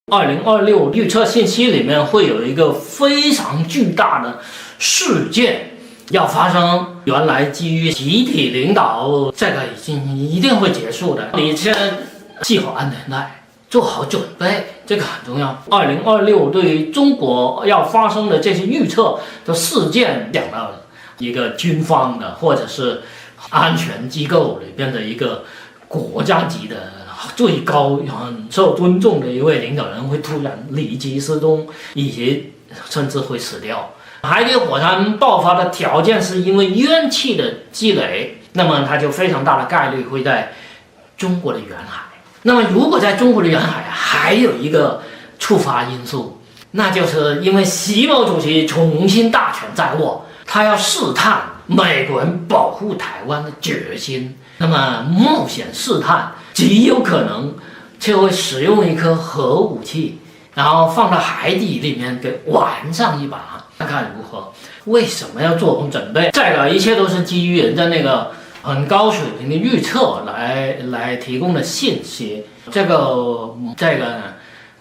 2026预测信息里面会有一个非常巨大的事件要发生。原来基于集体领导，这个一定会结束的。你先系好安全带，做好准备，这个很重要。2026对于中国要发生的这些预测的事件，讲到一个军方的或者是安全机构里边的一个国家级的最高很受尊重的一位领导人会突然离奇失踪，以及甚至会死掉。海底火山爆发的条件是因为怨气的积累，那么它就非常大的概率会在中国的远海。那么如果在中国的远海还有一个触发因素，那就是因为习某主席重新大权在握，他要试探美国人保护台湾的决心，那么冒险试探极有可能就会使用一颗核武器，然后放到海底里面给玩上一把，看看如何。为什么要做好准备？这个一切都是基于人家那个很高水平的预测来提供的信息。这个呢，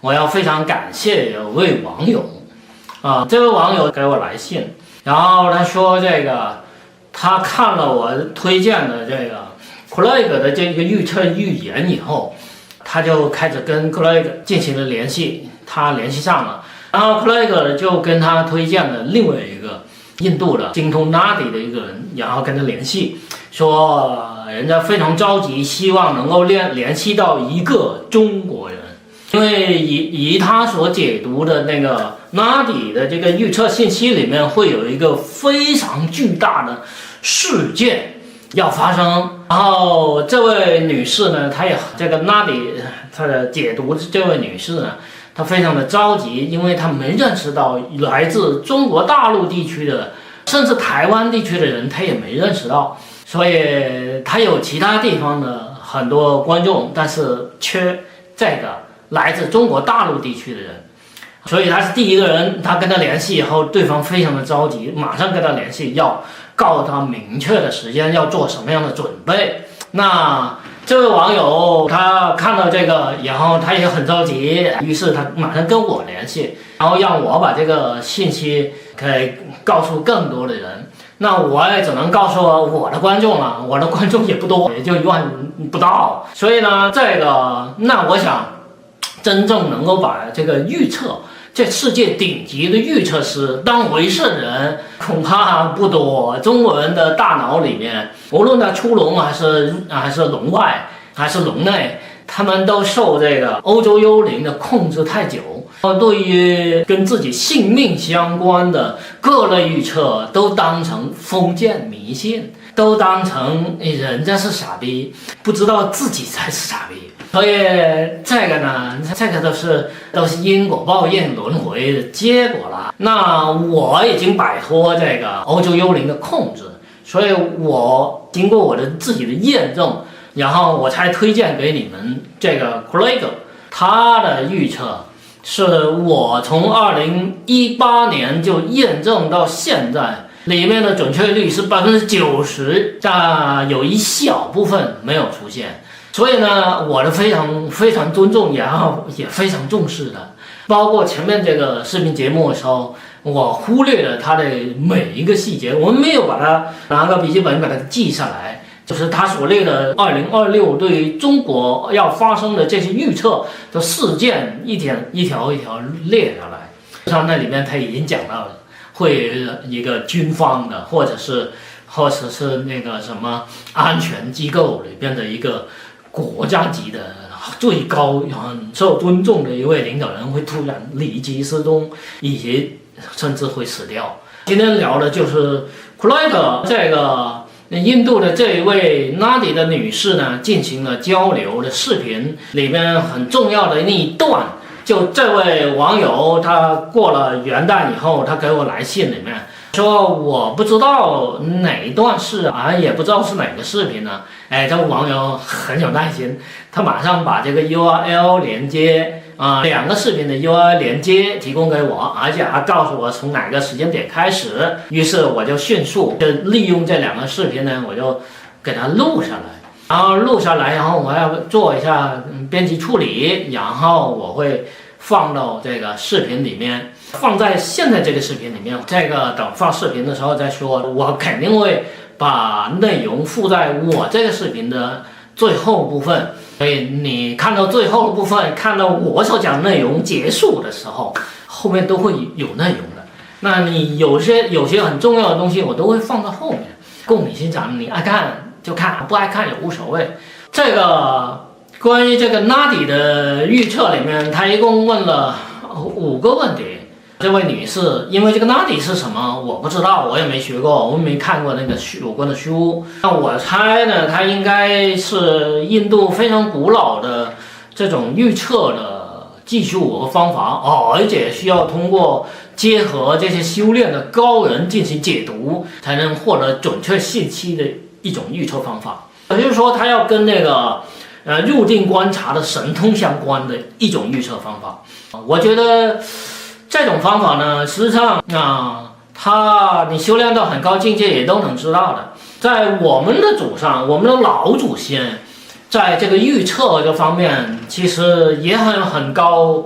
我要非常感谢有位网友这位网友给我来信，然后他说他看了我推荐的这个 Craig 的这个预测预言以后，他就开始跟 Craig 进行了联系，他联系上了，然后 Craig 就跟他推荐了另外一个印度的精通 Nadi 的一个人，然后跟他联系，说人家非常着急，希望能够联系到一个中国人，因为以他所解读的那个 Nadi 的这个预测信息里面会有一个非常巨大的事件要发生。然后这位女士呢，她也这个 Nadi 她的解读的这位女士呢，她非常的着急，因为她没认识到来自中国大陆地区的甚至台湾地区的人，她也没认识到，所以她有其他地方的很多观众，但是缺这个来自中国大陆地区的人，所以他是第一个人。他跟他联系以后，对方非常的着急，马上跟他联系，要告诉他明确的时间，要做什么样的准备。那这位网友他看到这个，然后他也很着急，于是他马上跟我联系，然后让我把这个信息给告诉更多的人。那我也只能告诉我的观众了，我的观众也不多，也就1万不到。所以呢，那我想真正能够把这个预测，这世界顶级的预测师当回事的人恐怕不多。中国人的大脑里面，无论他出笼还是笼外还是笼内，他们都受这个欧洲幽灵的控制太久。对于跟自己性命相关的各类预测都当成封建迷信，都当成人家是傻逼，不知道自己才是傻逼。所以这个都是因果报应轮回的结果了。那我已经摆脱这个欧洲幽灵的控制，所以我经过我的自己的验证，然后我才推荐给你们这个 Craig， 他的预测是我从2018年就验证到现在，里面的准确率是90%，但有一小部分没有出现。所以呢，我是非常非常尊重，然后也非常重视的。包括前面这个视频节目的时候，我忽略了他的每一个细节，我们没有把它拿个笔记本把它记下来，就是他所列的2026对于中国要发生的这些预测的事件，一条一条列下来。像那里面他已经讲到了，会一个军方的，或者是那个什么安全机构里边的一个国家级的最高很受尊重的一位领导人会突然离奇失踪，以及甚至会死掉。今天聊的就是库莱特这个印度的这一位 Nadi 的女士呢，进行了交流的视频，里面很重要的那一段，就这位网友他过了元旦以后，他给我来信里面说我不知道哪一段是也不知道是哪个视频呢。这位网友很有耐心，他马上把这个 URL 连接2个视频的 URL 连接提供给我，而且还告诉我从哪个时间点开始。于是我就迅速就利用这2个视频呢，我就给它录下来，然后我要做一下编辑处理，然后我会放到这个视频里面，放在现在这个视频里面。这个等放视频的时候再说，我肯定会把内容附在我这个视频的最后部分。所以你看到最后的部分，看到我所讲内容结束的时候，后面都会有内容的。那你有些很重要的东西，我都会放在后面，供你欣赏。你爱看就看，不爱看也无所谓。这个关于这个纳迪的预测里面，他一共问了5个问题。这位女士，因为这个纳迪是什么我不知道，我也没学过，我没看过那个有关的书。那我猜呢，它应该是印度非常古老的这种预测的技术和方法，而且需要通过结合这些修炼的高人进行解读，才能获得准确信息的一种预测方法。也就是说，它要跟那个入境观察的神通相关的一种预测方法。我觉得这种方法呢，实际上你修炼到很高境界也都能知道的。在我们的祖上，我们的老祖先，在这个预测这方面，其实也很高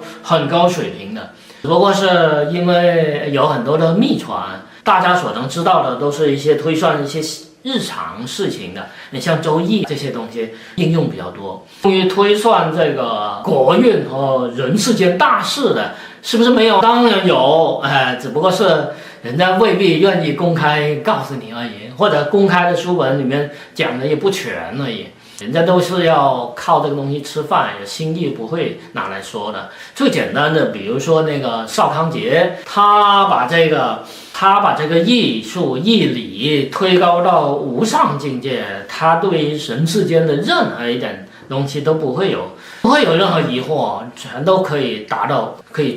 水平的。只不过是因为有很多的秘传，大家所能知道的都是一些推算一些日常事情的。你像周易这些东西应用比较多，用于推算这个国运和人世间大事的，是不是没有？当然有，只不过是人家未必愿意公开告诉你而已，或者公开的书本里面讲的也不全而已。人家都是要靠这个东西吃饭，有心意不会拿来说的。最简单的，比如说那个邵康节，他把这个艺术义理推高到无上境界，他对于人世间的任何一点东西都不会有任何疑惑，全都可以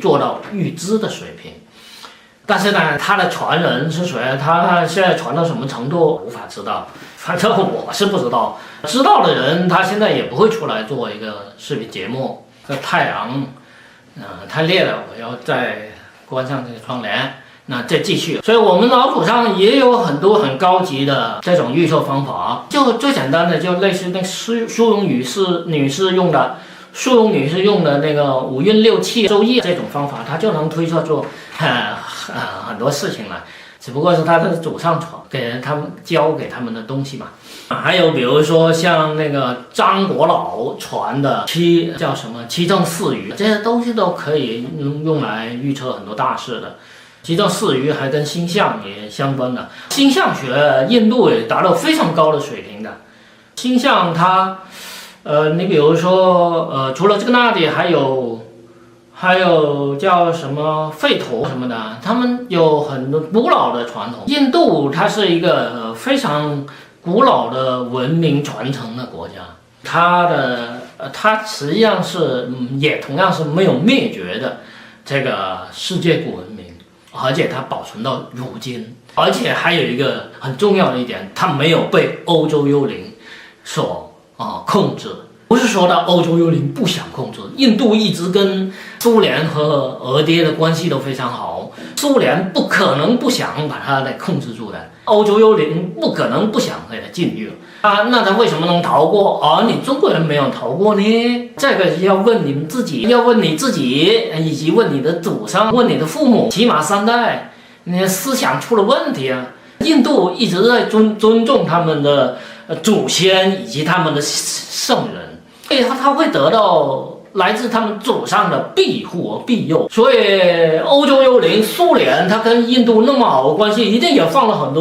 做到预知的水平。但是呢，他的传人是谁？他现在传到什么程度无法知道，反正我是不知道。知道的人他现在也不会出来做一个视频节目。这太阳太烈了，我要再关上这个窗帘。那再继续，所以我们老祖上也有很多很高级的这种预测方法，就最简单的，就类似那苏荣女士用的那个五运六气周易这种方法，它就能推测出很多事情来，只不过是他的祖上教给他们的东西嘛。还有比如说像那个张国老传的七正四余，这些东西都可以用来预测很多大事的。七正四余还跟星象也相关的，星象学印度也达到非常高的水平的。星象它你比如说除了这个那里还有叫什么吠陀什么的，他们有很多古老的传统。印度它是一个非常古老的文明传承的国家，它实际上是也同样是没有灭绝的这个世界古文明，而且它保存到如今。而且还有一个很重要的一点，它没有被欧洲幽灵所控制。不是说的欧洲幽灵不想控制，印度一直跟苏联和俄爹的关系都非常好，苏联不可能不想把它来控制住的，欧洲幽灵不可能不想给它禁欲那他为什么能逃过？而你中国人没有逃过呢？这个要问你们自己，要问你自己，以及问你的祖上，问你的父母，起码3代，你的思想出了问题啊！印度一直在尊重他们的祖先以及他们的圣人，所以他会得到来自他们祖上的庇护和庇佑。所以欧洲幽灵苏联，他跟印度那么好的关系，一定也放了很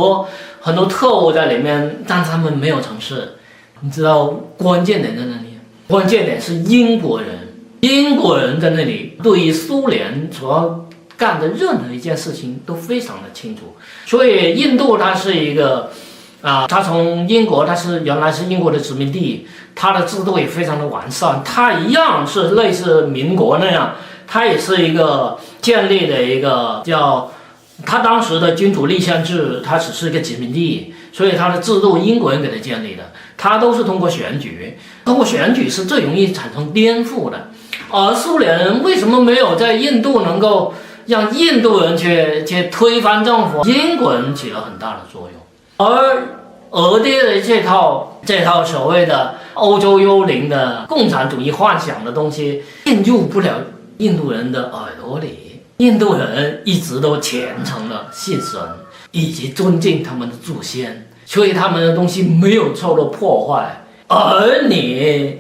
多特务在里面，但他们没有成事。你知道关键点在哪里？关键点是英国人在那里对于苏联所要干的任何一件事情都非常的清楚。所以印度它是一个它从英国，它原来是英国的殖民地，它的制度也非常的完善，它一样是类似民国那样，它也是一个建立的一个他当时的君主立宪制，它只是一个殖民地，所以它的制度英国人给它建立的，它都是通过选举是最容易产生颠覆的。而苏联人为什么没有在印度能够让印度人去推翻政府？英国人起了很大的作用，而俄爹的这套所谓的欧洲幽灵的共产主义幻想的东西进入不了印度人的耳朵里。印度人一直都虔诚的信神，以及尊敬他们的祖先，所以他们的东西没有受到破坏。而你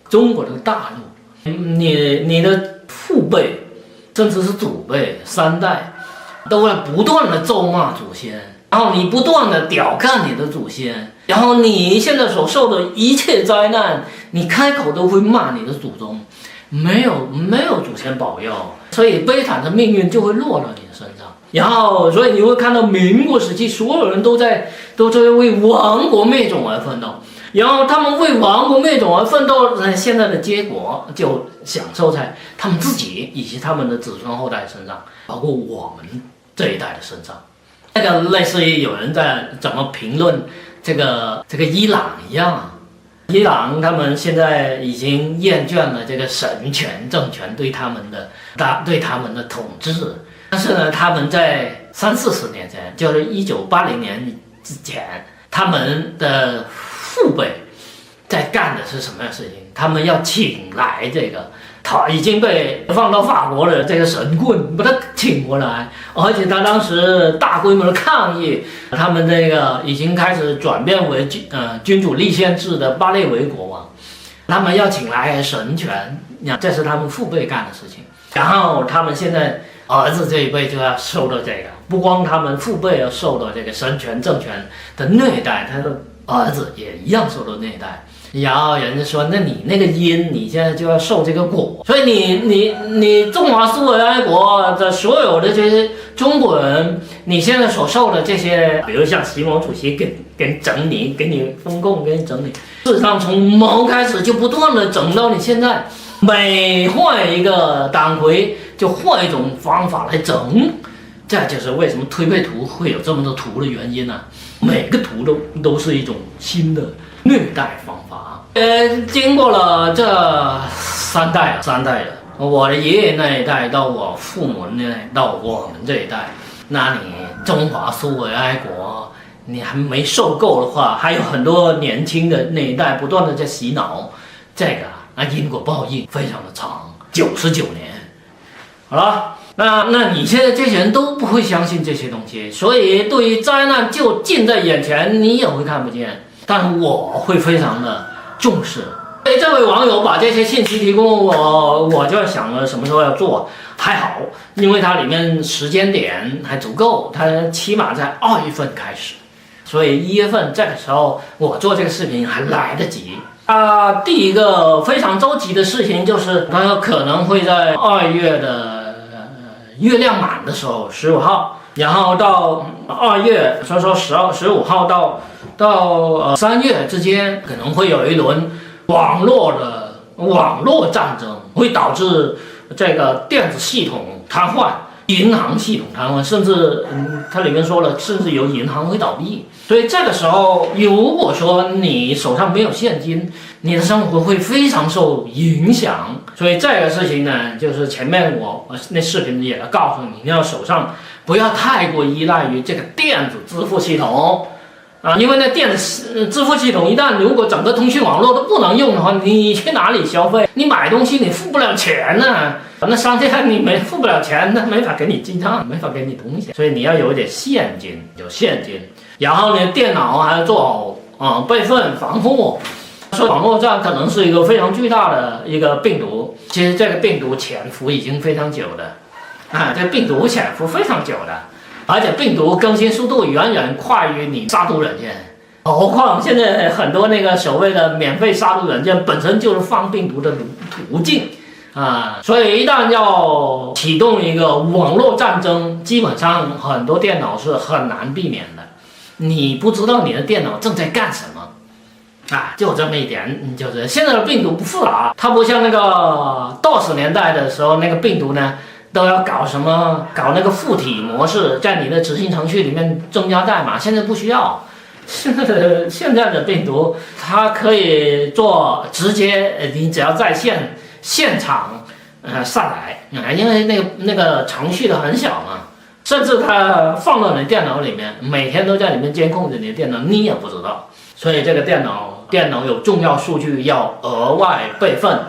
中国的大陆，你的父辈甚至是祖辈3代都会不断的咒骂祖先，然后你不断的屌干你的祖先，然后你现在所受的一切灾难，你开口都会骂你的祖宗，没有祖先保佑，所以悲惨的命运就会落到你的身上。然后所以你会看到民国时期所有人都在为亡国灭种而奋斗，然后他们为亡国灭种而奋斗，现在的结果就享受在他们自己以及他们的子孙后代身上，包括我们这一代的身上。那个类似于有人在怎么评论这个伊朗一样，伊朗他们现在已经厌倦了这个神权政权对他们的统治，但是呢，他们在30-40年前，就是1980年之前，他们的父辈在干的是什么样的事情？他们要请来这个他已经被放到法国的这个神棍，把他请过来，而且他当时大规模的抗议，他们这个已经开始转变为君主立宪制的巴列维国王，他们要请来神权，这是他们父辈干的事情。然后他们现在儿子这一辈就要受到这个，不光他们父辈要受到这个神权政权的虐待，他的儿子也一样受到虐待。然后人家说，那你那个因，你现在就要受这个果。所以你中华苏维埃国的所有的这些中国人，你现在所受的这些，比如像习毛主席给你整你，给你封供，给你整你，事实上从毛开始就不断的整到你现在，每换一个党魁就换一种方法来整。这就是为什么推背图会有这么多图的原因啊，每个图都是一种新的虐待方法。经过了这三代了，我的爷爷那一代到我父母那一代到我们这一代，那你中华苏维埃国你还没受够的话，还有很多年轻的那一代不断的在洗脑，这个因果报应非常的长，99年。好了，那你现在这些人都不会相信这些东西，所以对于灾难就近在眼前，你也会看不见，但我会非常的重视。所以这位网友把这些信息提供我就想了什么时候要做，还好，因为它里面时间点还足够，它起码在2月份开始，所以1月份这个时候我做这个视频还来得及。第一个非常着急的事情就是它可能会在2月的月亮满的时候，15号，然后到2月，所以说15号到3月之间，可能会有一轮网络战争，会导致这个电子系统瘫痪、银行系统瘫痪，甚至它里面说了，甚至有银行会倒闭。所以这个时候，如果说你手上没有现金，你的生活会非常受影响。所以这个事情呢，就是前面我那视频也告诉你，要手上不要太过依赖于这个电子支付系统因为那电子支付系统一旦如果整个通讯网络都不能用的话，你去哪里消费？你买东西你付不了钱呢，那商店你付不了钱，那没法给你进账，没法给你东西，所以你要有一点现金，然后呢，电脑还要做好备份防护。说网络战可能是一个非常巨大的一个病毒，其实这个病毒潜伏已经非常久的，这病毒潜伏非常久的，而且病毒更新速度远远快于你杀毒软件，何况现在很多那个所谓的免费杀毒软件本身就是放病毒的途径所以一旦要启动一个网络战争，基本上很多电脑是很难避免的，你不知道你的电脑正在干什么就这么一点，就是现在的病毒不复杂，它不像那个 DOS 年代的时候，那个病毒呢都要搞那个附体模式，在你的执行程序里面增加代码，现在不需要。现在的病毒它可以做直接，你只要在现场下载因为那个程序的很小嘛，甚至它放到你电脑里面，每天都在里面监控着你的电脑，你也不知道。所以这个电脑有重要数据要额外备份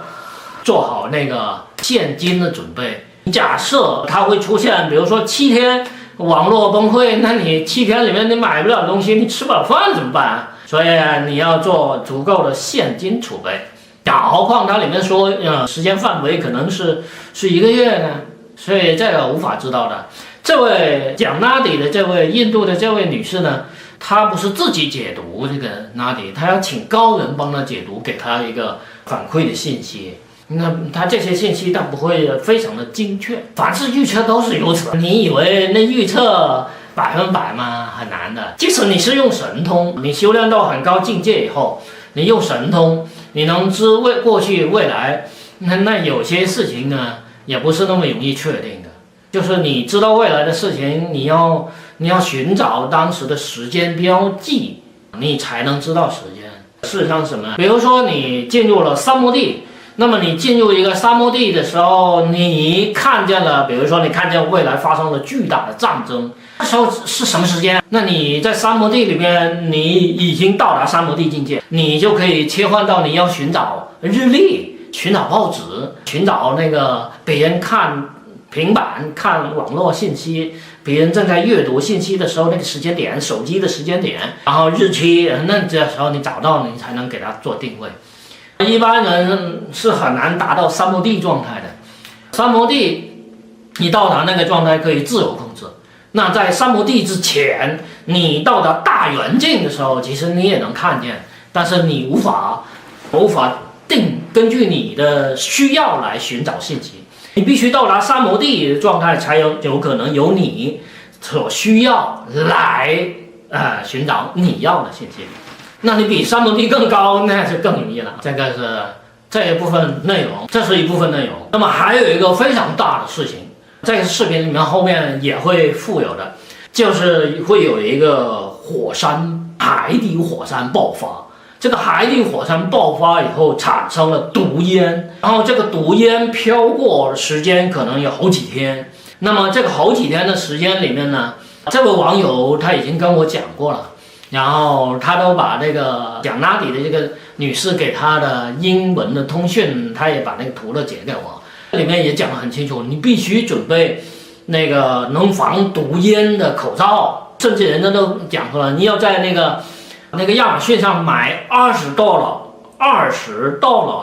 做好那个现金的准备。假设它会出现，比如说7天网络崩溃，那你7天里面你买不了东西，你吃不了饭怎么办啊？所以你要做足够的现金储备。何况它里面说，时间范围可能是1个月呢，所以这个无法知道的。这位讲拉底的这位印度的这位女士呢，她不是自己解读这个拉底，她要请高人帮她解读，给她一个反馈的信息。那她这些信息她不会非常的精确，凡是预测都是如此。你以为那预测100%吗？很难的。即使你是用神通，你修炼到很高境界以后，你用神通，你能知过去未来，那有些事情呢，也不是那么容易确定的。就是你知道未来的事情，你要寻找当时的时间标记，你才能知道时间。事实上什么？比如说你进入了沙漠地，那么你进入一个沙漠地的时候，你看见了，比如说你看见未来发生了巨大的战争，那时候是什么时间？那你在沙漠地里面，你已经到达沙漠地境界，你就可以切换到你要寻找日历、寻找报纸、寻找那个别人看平板看网络信息，别人正在阅读信息的时候那个时间点，手机的时间点，然后日期，那这时候你找到你才能给它做定位。一般人是很难达到沙漠地状态的。沙漠地你到达那个状态可以自由控制，那在沙漠地之前，你到达大圆镜的时候，其实你也能看见，但是你无法根据你的需要来寻找信息。你必须到达沙漠地的状态，才有可能由你所需要来寻找你要的信息。那你比沙漠地更高，那是更容易了。这个是这一部分内容，这是一部分内容。那么还有一个非常大的事情，这个视频里面后面也会附有的，就是会有一个海底火山爆发。这个海底火山爆发以后产生了毒烟，然后这个毒烟飘过的时间可能有好几天。那么这个好几天的时间里面呢，这位网友他已经跟我讲过了，然后他都把这个讲拉底的这个女士给他的英文的通讯，他也把那个图了截给我，里面也讲得很清楚，你必须准备那个能防毒烟的口罩，甚至人家都讲过了，你要在那个亚马逊上买$20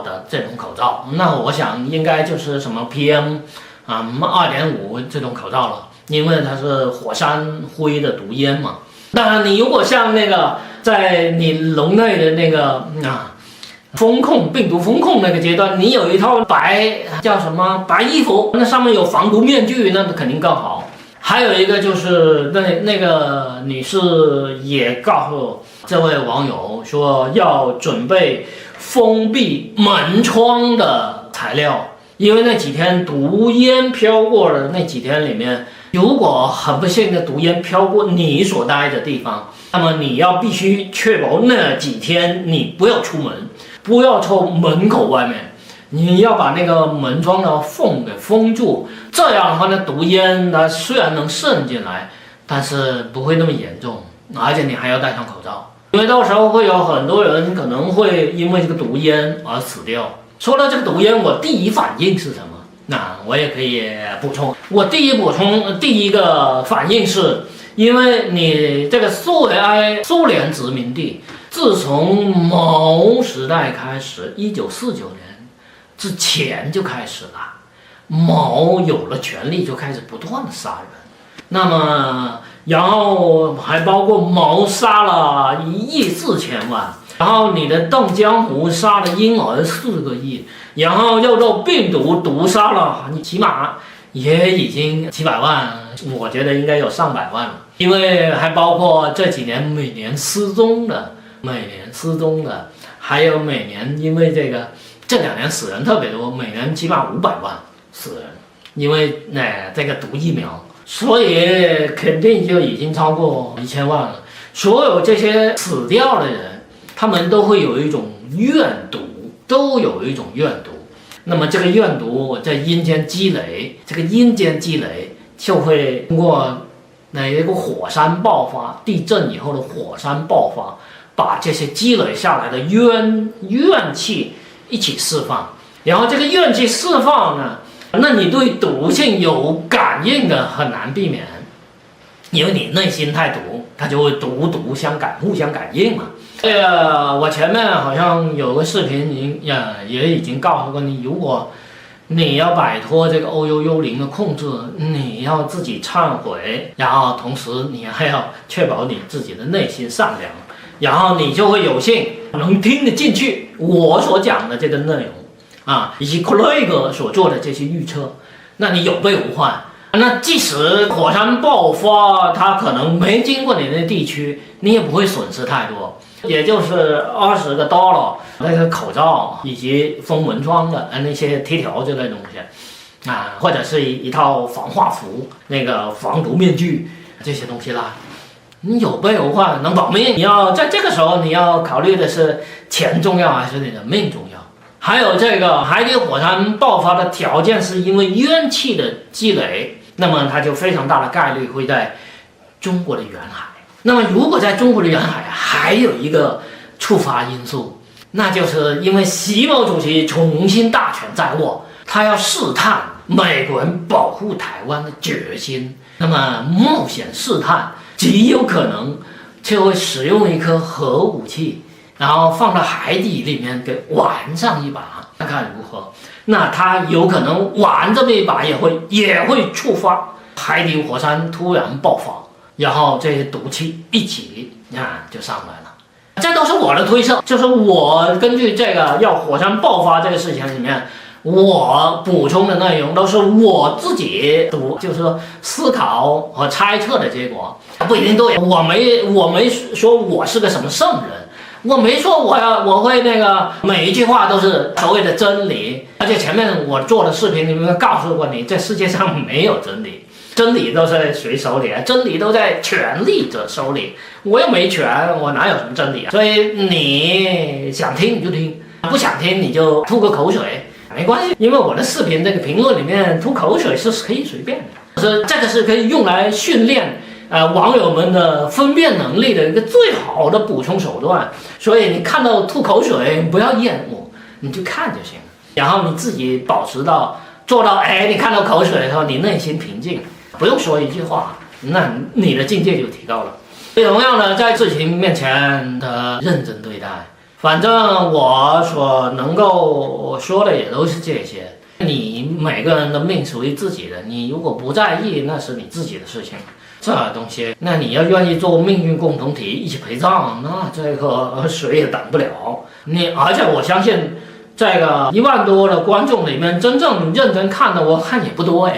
的这种口罩，那我想应该就是什么 PM 2.5这种口罩了，因为它是火山灰的毒烟嘛。当然，你如果像那个在你笼内的那个病毒风控那个阶段，你有一套白衣服，那上面有防毒面具，那肯定更好。还有一个就是那个女士也告诉这位网友说，要准备封闭门窗的材料，因为那几天毒烟飘过的那几天里面，如果很不幸的毒烟飘过你所待的地方，那么你必须确保那几天你不要出门，不要从门口外面，你要把那个门窗的缝给封住，这样的话，那毒烟它虽然能渗进来，但是不会那么严重，而且你还要戴上口罩，因为到时候会有很多人可能会因为这个毒烟而死掉。说到这个毒烟，我第一反应是什么？那我也可以补充，我第一个反应是，因为你这个苏联殖民地，自从毛时代开始，1949年之前就开始了，毛有了权力就开始不断的杀人，那么然后还包括毛杀了1.4亿，然后你的邓江湖杀了婴儿4个亿，然后又受病毒毒杀了，你起码也已经几百万，我觉得应该有上百万了，因为还包括这几年每年失踪的，还有每年因为这2年死人特别多，每年起码500万死人，因为这个毒疫苗，所以肯定就已经超过1000万了。所有这些死掉的人，他们都会有一种怨毒，那么这个怨毒在阴间积累，这个阴间积累就会通过一个火山爆发，地震以后的火山爆发，把这些积累下来的怨气一起释放，然后这个怨气释放呢，那你对毒性有感应的很难避免，因为你内心太毒，它就会毒相感，互相感应嘛。我前面好像有个视频也已经告诉过你，如果你要摆脱这个欧幽幽灵的控制，你要自己忏悔，然后同时你还要确保你自己的内心善良，然后你就会有幸能听得进去我所讲的这个内容啊，以及 Craig 所做的这些预测，那你有备无患。那即使火山爆发，它可能没经过你的地区，你也不会损失太多，也就是$20个那个口罩以及封门窗的那些贴条之类的东西啊，或者是一套防化服、那个防毒面具这些东西啦。你有备无患，能保命。你要在这个时候，你要考虑的是钱重要还是你的命重要？还有这个海底火山爆发的条件是因为冤气的积累，那么它就非常大的概率会在中国的远海。那么如果在中国的远海还有一个触发因素，那就是因为习某主席重新大权在握，他要试探美国人保护台湾的决心，那么冒险试探极有可能就会使用一颗核武器，然后放到海底里面给玩上一把，看看如何。那他有可能玩这么一把也会触发海底火山突然爆发，然后这些毒气一起就上来了。这都是我的推测，就是我根据这个要火山爆发这个事情里面，我补充的内容都是我自己就是说思考和猜测的结果，不一定对。我没说我是个什么圣人，我没说我会那个每一句话都是所谓的真理，而且前面我做的视频里面告诉过你，这世界上没有真理，真理都在谁手里？真理都在权力者手里。我又没权，我哪有什么真理啊？所以你想听你就听，不想听你就吐个口水，没关系。因为我的视频这个评论里面吐口水是可以随便的，这个是可以用来训练网友们的分辨能力的一个最好的补充手段。所以你看到吐口水不要厌恶，你就看就行，然后你自己做到你看到口水的时候你内心平静，不用说一句话，那你的境界就提高了。同样的，在事情面前的认真对待，反正我所能够说的也都是这些。你每个人的命属于自己的，你如果不在意，那是你自己的事情。这东西，那你要愿意做命运共同体一起陪葬，那这个谁也挡不了而且我相信这个1万多的观众里面，真正认真看的我看也不多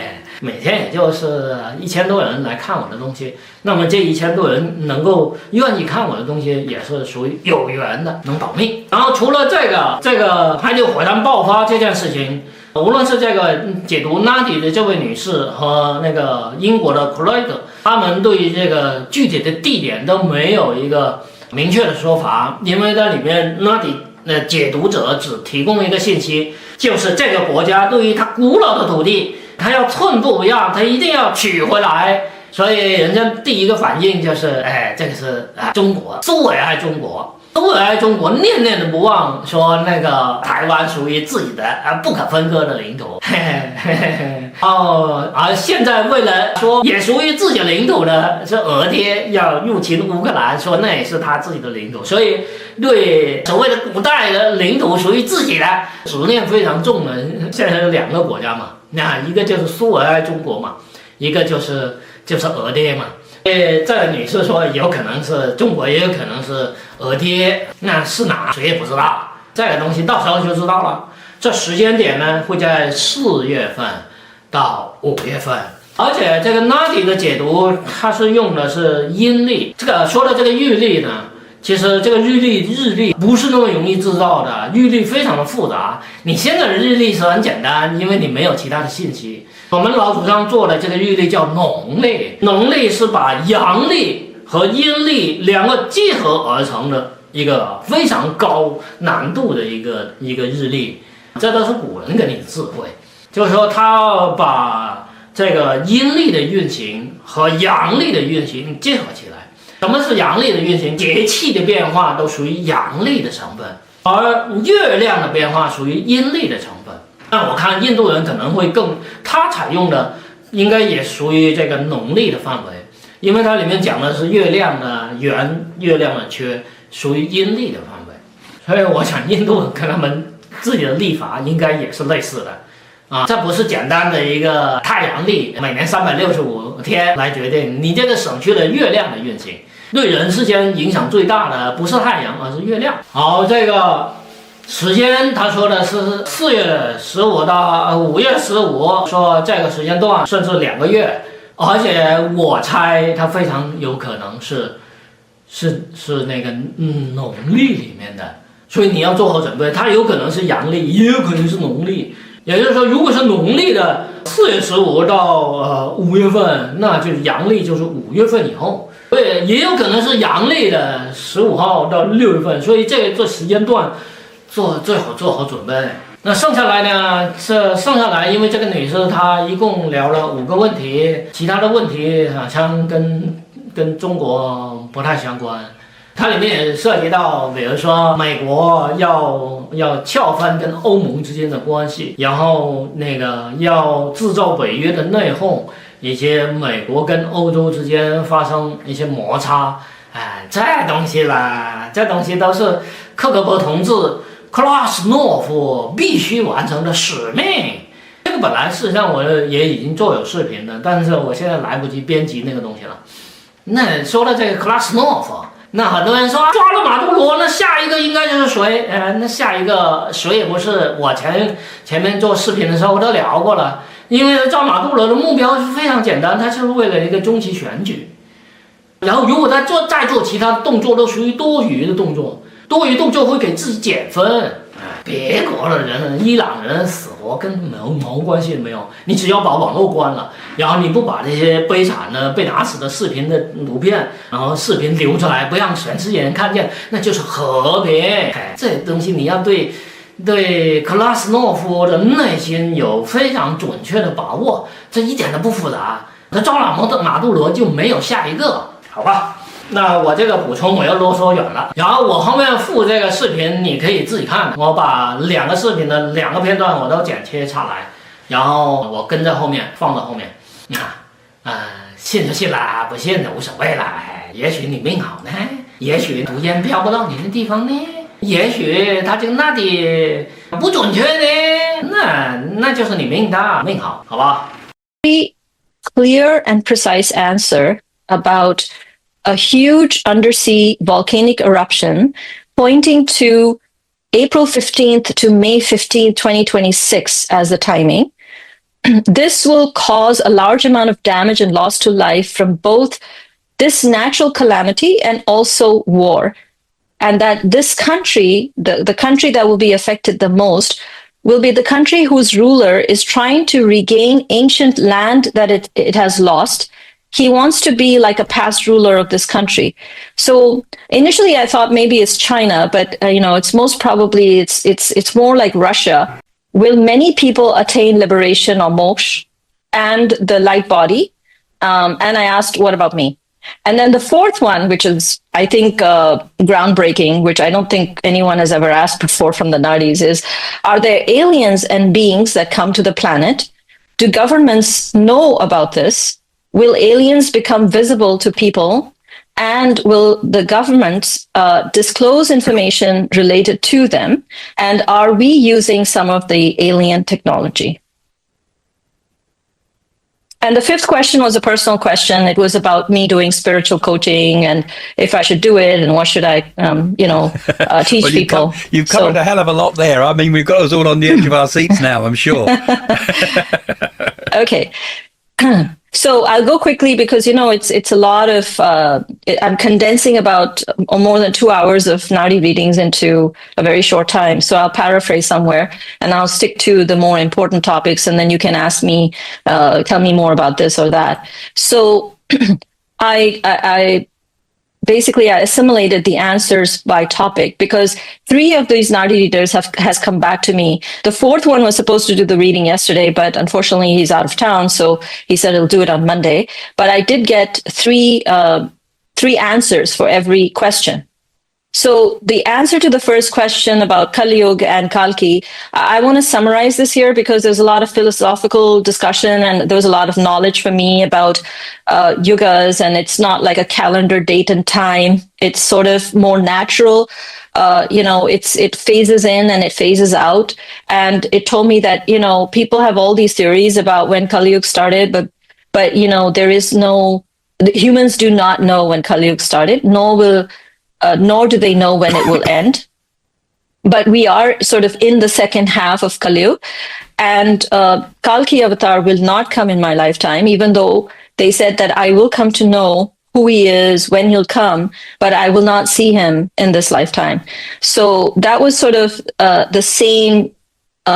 每天也就是1000多人来看我的东西，那么这1000多人能够愿意看我的东西，也是属于有缘的，能保命。然后除了这个海底火山爆发这件事情，无论是这个解读 Nadi 的这位女士和那个英国的 Craig， 他们对于这个具体的地点都没有一个明确的说法，因为在里面 Nadi 解读者只提供一个信息，就是这个国家对于它古老的土地，他要寸步不让，他一定要取回来。所以人家第一个反应就是这个是中国，苏维埃中国，苏维埃中国念念的不忘说那个台湾属于自己的不可分割的领土。而现在为了说也属于自己领土的是俄爹要入侵乌克兰，说那也是他自己的领土，所以对所谓的古代的领土属于自己的执念非常重的。现在是2个国家嘛，那一个就是苏维埃中国嘛，一个就是俄爹嘛。这个女士说有可能是中国，也有可能是俄爹，那是哪谁也不知道，这个东西到时候就知道了。这时间点呢会在4月份到5月份，而且这个 Nadi 的解读它是用的是阴历，这个说的这个日历呢，其实这个日历不是那么容易制造的，日历非常的复杂。你现在的日历是很简单，因为你没有其他的信息。我们老祖上做的这个日历叫农历，农历是把阳历和阴历2个结合而成的一个非常高难度的一个日历，这都是古人给你的智慧，就是说他把这个阴历的运行和阳历的运行结合起来。什么是阳历的运行？节气的变化都属于阳历的成分，而月亮的变化属于阴历的成分。但我看印度人可能会更，他采用的应该也属于这个农历的范围，因为它里面讲的是月亮的圆、月亮的缺，属于阴历的范围。所以我想印度跟他们自己的历法应该也是类似的。这不是简单的一个太阳历，每年365天来决定，你这个省去了月亮的运行，对人世间影响最大的不是太阳，而是月亮。好，这个时间他说的是4月15到5月15，说这个时间段甚至2个月，而且我猜他非常有可能是那个农历里面的，所以你要做好准备，它有可能是阳历，也有可能是农历。也就是说，如果是农历的4月15到5月份，那就是阳历就是5月份以后。对，也有可能是阳历的15号到6月份，所以这时间段最好做好准备。那剩下来呢？因为这个女士她一共聊了5个问题，其他的问题好像跟中国不太相关。它里面也涉及到，比如说美国要撬翻跟欧盟之间的关系，然后那个要制造北约的内讧，以及美国跟欧洲之间发生一些摩擦。这东西都是克格勃同志克拉斯诺夫必须完成的使命。这个本来事实上我也已经做有视频了，但是我现在来不及编辑那个东西了。那说到这个克拉斯诺夫，那很多人说抓了马杜罗，那下一个应该就是谁？那下一个谁也不是。我前面做视频的时候我都聊过了，因为抓马杜罗的目标是非常简单，他就是为了一个中期选举。然后如果他再做其他动作，都属于多余的动作，多余动作会给自己减分。别国的人，伊朗人死活跟毛关系都没有，你只要把网络关了，然后你不把这些悲惨的被打死的视频的图片，然后视频流出来，不让全世界人看见，那就是和平。这东西你要对克拉斯诺夫的内心有非常准确的把握，这一点都不复杂。那抓了马杜罗就没有下一个，好吧？那我这个补充我又啰嗦远了，然后我后面附这个视频你可以自己看，我把2个视频的2个片段我都剪切下来，然后我跟在后面放到后面。信就信啦，不信就无所谓啦。也许你命好呢，也许毒烟飘不到你的地方呢，也许他这个那的不准确呢，那就是你命大命好，好吧？ Clear and precise answer about a huge undersea volcanic eruption pointing to April 15th to May 15th, 2026 as the timing. This will cause a large amount of damage and loss to life from both this natural calamity and also war. And that this country, the country that will be affected the most, will be the country whose ruler is trying to regain ancient land that it has lost. He wants to be like a past ruler of this country. So initially I thought maybe it's China, but it's most probably it's more like Russia. Will many people attain liberation or moksha and the light body? And I asked, what about me? And then the fourth one, which is, I think, groundbreaking, which I don't think anyone has ever asked before from the Nardis, is, are there aliens and beings that come to the planet? Do governments know about this? Will aliens become visible to people? And will the governments disclose information related to them? And are we using some of the alien technology? And the fifth question was a personal question. It was about me doing spiritual coaching and if I should do it and what should I, teach well, people. You've covered a hell of a lot there. I mean, we've got us all on the edge of our seats now, I'm sure. Okay. So I'll go quickly because, it's a lot of, I'm condensing about more than 2 hours of Nadi readings into a very short time. So I'll paraphrase somewhere and I'll stick to the more important topics. And then you can ask me, tell me more about this or that. So I basically I assimilated the answers by topic because 3 of these Nadi readers has come back to me. The 4th one was supposed to do the reading yesterday, but unfortunately he's out of town, so he said he'll do it on Monday. But I did get three answers for every question. So the answer to the first question about Kali Yuga and Kalki, I want to summarize this here because there's a lot of philosophical discussion and there was a lot of knowledge for me about yugas, and it's not like a calendar date and time. It's sort of more natural. It phases in and it phases out. And it told me that, people have all these theories about when Kali Yuga started, but there is the humans do not know when Kali Yuga started, nor do they know when it will end. But we are sort of in the second half of Kali Yuga, and Kalki Avatar will not come in my lifetime, even though they said that I will come to know who he is, when he'll come, but I will not see him in this lifetime. So that was sort of the same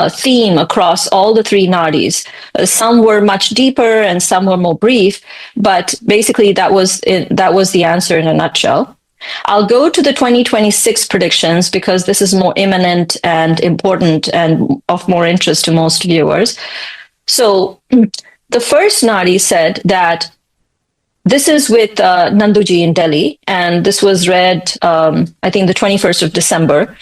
theme across all the three nadis. Some were much deeper and some were more brief, but basically that was the answer in a nutshell. I'll go to the 2026 predictions because this is more imminent and important and of more interest to most viewers. So the first Nadi said that this is with Nanduji in Delhi, and this was read, I think, the 21st of December.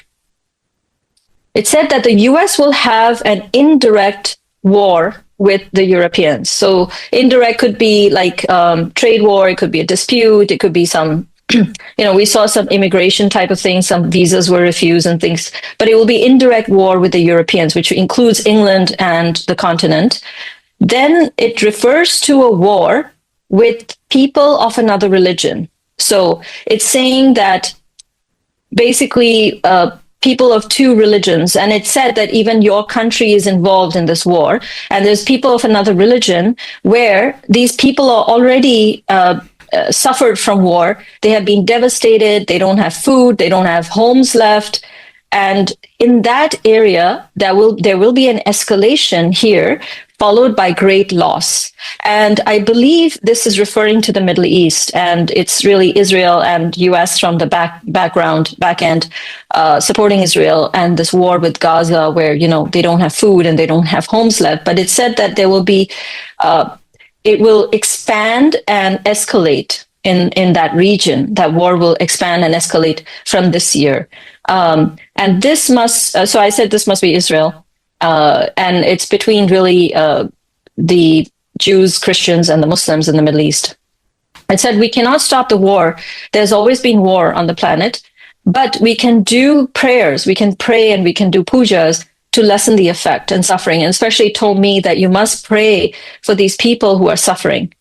It said that the US will have an indirect war with the Europeans. So indirect could be like trade war, it could be a dispute, it could be some we saw some immigration type of things, some visas were refused and things, but it will be indirect war with the Europeans, which includes England and the continent. Then it refers to a war with people of another religion. So it's saying that basically people of two religions, and it said that even your country is involved in this war, and there's people of another religion where these people are already suffered from war. They have been devastated. They don't have food. They don't have homes left. And in that area, there will be an escalation here, followed by great loss. And I believe this is referring to the Middle East, and it's really Israel and US from the back end, supporting Israel and this war with Gaza, where they don't have food and they don't have homes left. But it said that there will be it will expand and escalate in that region. That war will expand and escalate from this year. And this must, so I said this must be Israel. And it's between really the Jews, Christians, and the Muslims in the Middle East. It said we cannot stop the war. There's always been war on the planet, but we can do prayers. We can pray and we can do pujas to lessen the effect and suffering, and especially told me that you must pray for these people who are suffering.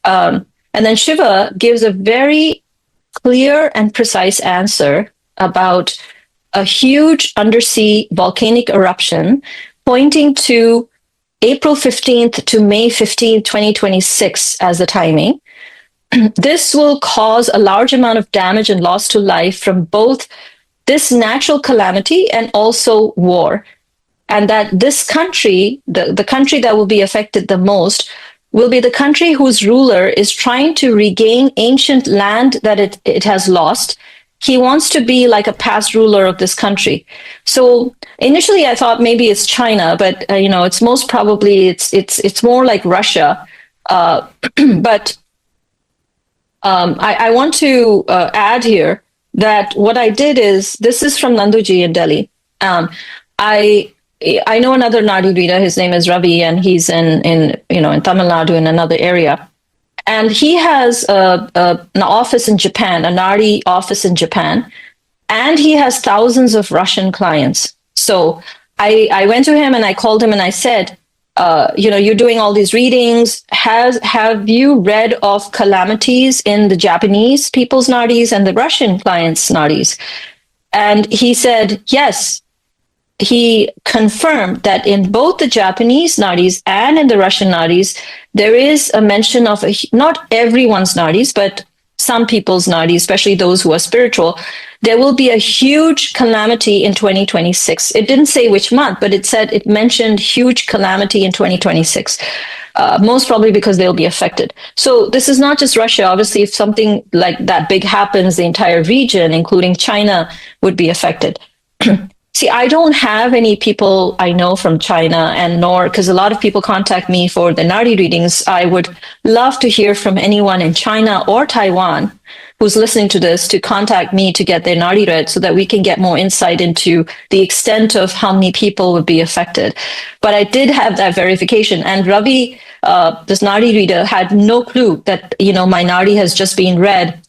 And then Shiva gives a very clear and precise answer about a huge undersea volcanic eruption pointing to April 15th to May 15th, 2026 as the timing. This will cause a large amount of damage and loss to life from both this natural calamity and also war. And that this country, the country that will be affected the most, will be the country whose ruler is trying to regain ancient land that it has lost. He wants to be like a past ruler of this country. So initially I thought maybe it's China, but it's most probably it's more like Russia. But I want to add here that what I did is, this is from Nanduji in Delhi. I know another Nadi reader, his name is Ravi, and he's in Tamil Nadu in another area. And he has an office in Japan, a Nadi office in Japan, and he has thousands of Russian clients. So I went to him and I called him and I said, you're doing all these readings. Have you read of calamities in the Japanese people's Nadis and the Russian clients' Nadis? And he said, yes. He confirmed that in both the Japanese Nadis and in the Russian Nadis, there is a mention of not everyone's Nadis, but some people's Nadis, especially those who are spiritual. There will be a huge calamity in 2026. It didn't say which month, but it mentioned huge calamity in 2026. Most probably because they'll be affected. So this is not just Russia. Obviously, if something like that big happens, the entire region, including China, would be affected. See, I don't have any people I know from China, and nor, because a lot of people contact me for the Nadi readings. I would love to hear from anyone in China or Taiwan who's listening to this to contact me to get their Nadi read so that we can get more insight into the extent of how many people would be affected. But I did have that verification, and Ravi, this Nadi reader, had no clue that, my Nadi has just been read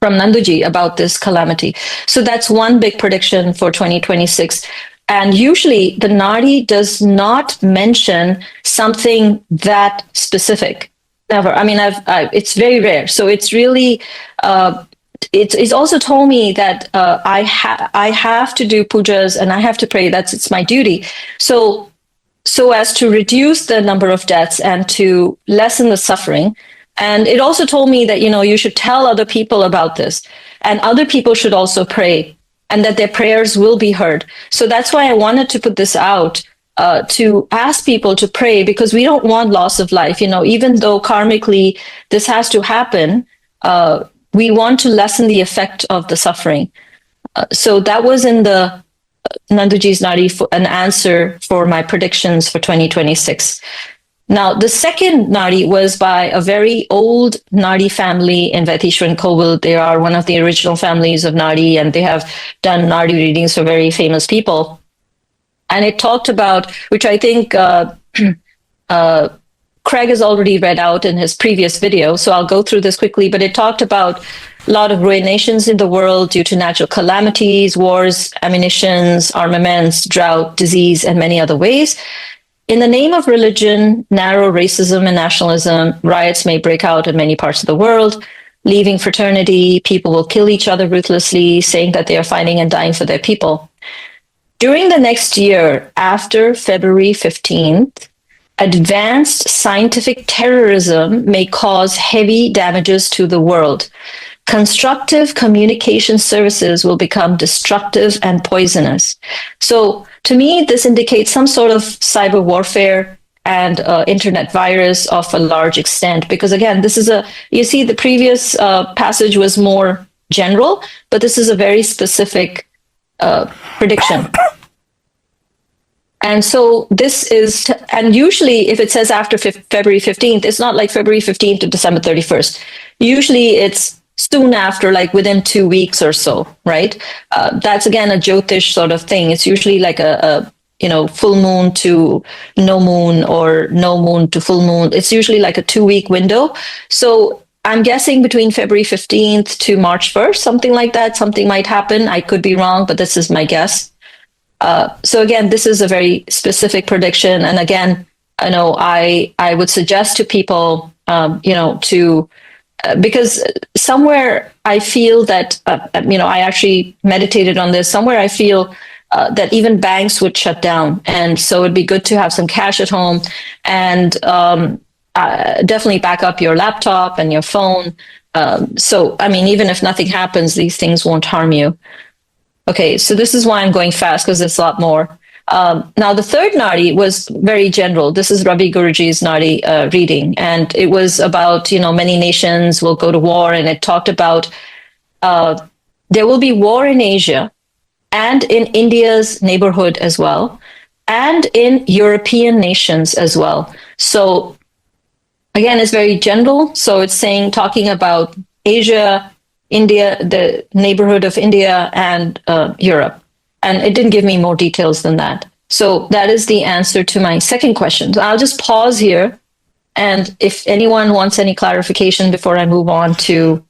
from Nanduji about this calamity. So that's one big prediction for 2026. And usually the Nadi does not mention something that specific. Never. I mean, it's very rare. So it's really, it's also told me that I have to do pujas and I have to pray. It's my duty. So as to reduce the number of deaths and to lessen the suffering. And it also told me that, you should tell other people about this, and other people should also pray, and that their prayers will be heard. So that's why I wanted to put this out, to ask people to pray, because we don't want loss of life. Even though karmically this has to happen, we want to lessen the effect of the suffering. So that was in the Nanduji's Nadi, an answer for my predictions for 2026. Now, the second Nadi was by a very old Nadi family in Vaitishwaran Kovil. They are one of the original families of Nadi, and they have done Nadi readings for very famous people. And it talked about, which I think Craig has already read out in his previous video, so I'll go through this quickly, but it talked about a lot of ruinations in the world due to natural calamities, wars, ammunitions, armaments, drought, disease, and many other ways. In the name of religion, narrow racism and nationalism, riots may break out in many parts of the world. Leaving fraternity, people will kill each other ruthlessly, saying that they are fighting and dying for their people. During the next year, after February 15th, advanced scientific terrorism may cause heavy damages to the world. Constructive communication services will become destructive and poisonous. So to me, this indicates some sort of cyber warfare and internet virus of a large extent, because again, this is you see the previous passage was more general, but this is a very specific prediction. And so this is, and usually if it says after February 15th, it's not like February 15th to December 31st. Usually it's soon after, like within 2 weeks or so, right? That's again a Jyotish sort of thing. It's usually like a full moon to no moon, or no moon to full moon. It's usually like a 2-week window. So I'm guessing between February 15th to March 1st, something like that. Something might happen. I could be wrong, but this is my guess. So again, this is a very specific prediction. And again, I would suggest to people, to because somewhere I feel that, I actually meditated on this. Somewhere I feel that even banks would shut down. And so it'd be good to have some cash at home, and definitely back up your laptop and your phone. So, even if nothing happens, these things won't harm you. Okay, so this is why I'm going fast, because there's a lot more. Now, the third Nadi was very general. This is Ravi Guruji's Nadi reading, and it was about, many nations will go to war, and it talked about there will be war in Asia and in India's neighborhood as well, and in European nations as well. So again, it's very general. So it's talking about Asia, India, the neighborhood of India, and Europe. And it didn't give me more details than that. So that is the answer to my second question. So I'll just pause here. And if anyone wants any clarification before I move on to